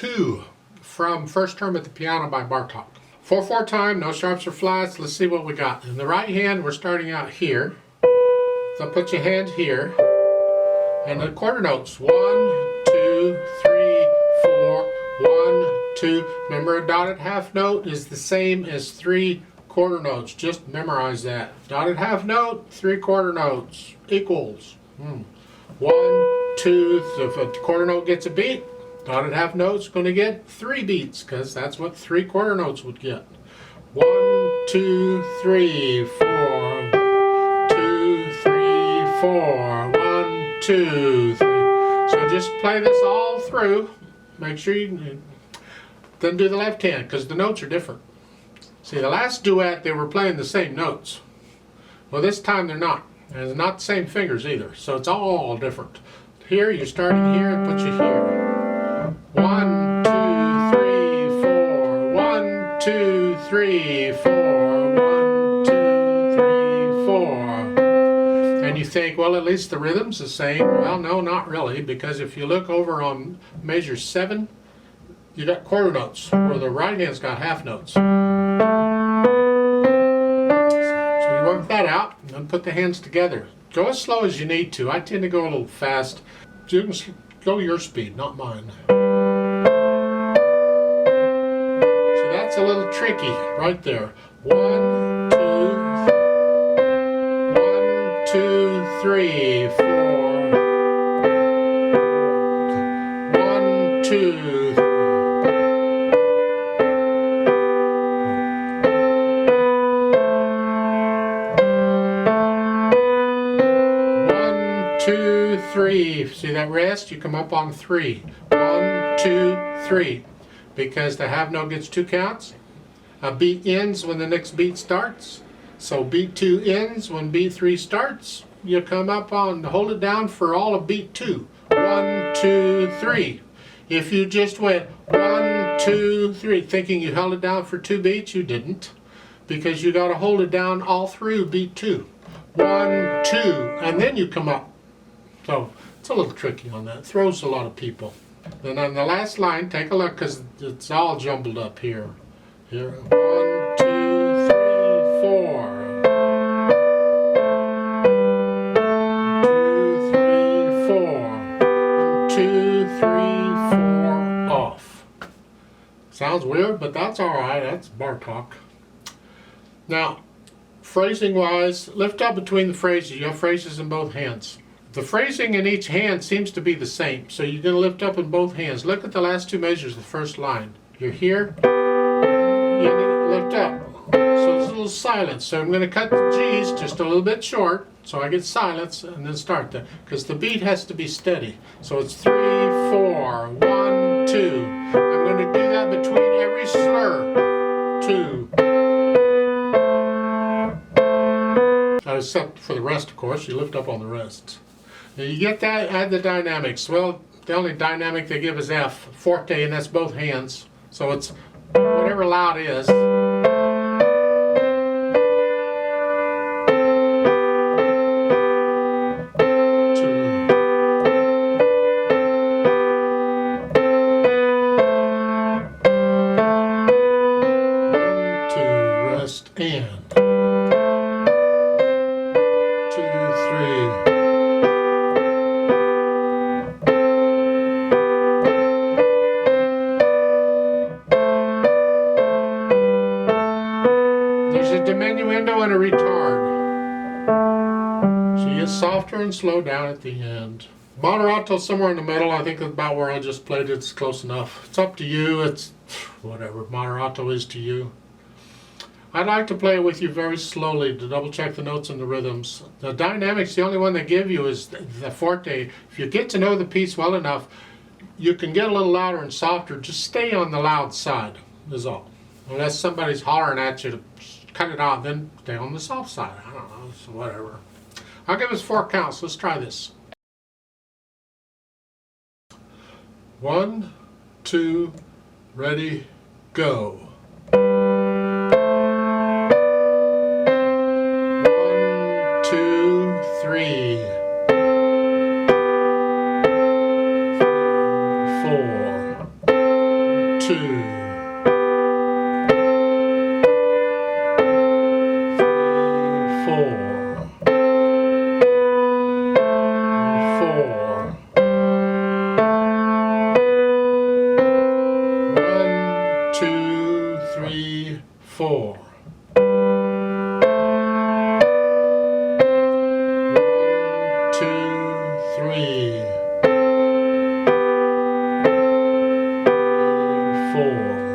II from First Term at the Piano by Bartók. 4/4 time, no sharps or flats. Let's see what we got. In the right hand, we're starting out here. So put your hand here. And the quarter notes. 1, 2, 3, 4, 1, 2. Remember, a dotted half note is the same as 3 quarter notes. Just memorize that. Dotted half note, 3 quarter notes equals 1, 2. So if a quarter note gets a beat, dotted half note's going to get 3 beats, because that's what 3 quarter notes would get. 1, 2, 3, 4. 2, 3, 4. 1, 2, 3. So just play this all through. Make sure you then do the left hand, because the notes are different. See, the last duet they were playing the same notes. Well, this time they're not. And they're not the same fingers either. So it's all different. Here you're starting here and put you here. 1, 2, 3, 4. 1, 2, 3, 4. 1, 2, 3, 4. And you think, well, at least the rhythm's the same. Well, no, not really, because if you look over on measure 7, you got quarter notes, where the right hand's got half notes. So you work that out, and then put the hands together. Go as slow as you need to. I tend to go a little fast. You can go your speed, not mine. So that's a little tricky right there. 1, 2, 3, 4. 1, 2, 3. 1, 2, 3. See that rest? You come up on 3. 1, 2, 3. Because the half note gets 2 counts. A beat ends when the next beat starts. So beat 2 ends when beat 3 starts. You come up on, hold it down for all of beat 2. 1, 2, 3. If you just went 1, 2, 3, thinking you held it down for 2 beats, you didn't. Because you got to hold it down all through beat 2. 1, 2, and then you come up. So it's a little tricky on that. It throws a lot of people. Then on the last line, take a look, because it's all jumbled up here. Here, 1, 2, 3, 4. 2, 3, 4, off. Sounds weird, but that's alright. That's Bartók. Now, phrasing wise, lift up between the phrases. You have phrases in both hands. The phrasing in each hand seems to be the same, so you're going to lift up in both hands. Look at the last 2 measures, the first line. You're here, you need to lift up. So there's a little silence. So I'm going to cut the G's just a little bit short, so I get silence, and then start that. Because the beat has to be steady. So it's 3, 4, 1, 2. I'm going to do that between every slur. 2. Except for the rest, of course. You lift up on the rest. Now you get that, add the dynamics. Well, the only dynamic they give is F, forte, and that's both hands. So it's whatever loud is. And 2, 3. There's a diminuendo and a retard. So you get softer and slow down at the end. Moderato somewhere in the middle. I think about where I just played it. It's close enough. It's up to you. It's whatever moderato is to you. I'd like to play it with you very slowly to double check the notes and the rhythms. The dynamics, the only one they give you is the forte. If you get to know the piece well enough, you can get a little louder and softer. Just stay on the loud side, is all. Unless somebody's hollering at you to cut it out, then stay on the soft side. I don't know, so whatever. I'll give us 4 counts. Let's try this. 1, 2, ready, go. 1, 2, 3, 4. 2, 4, 1, 2, 3, 4. 1, 2, 3, 4.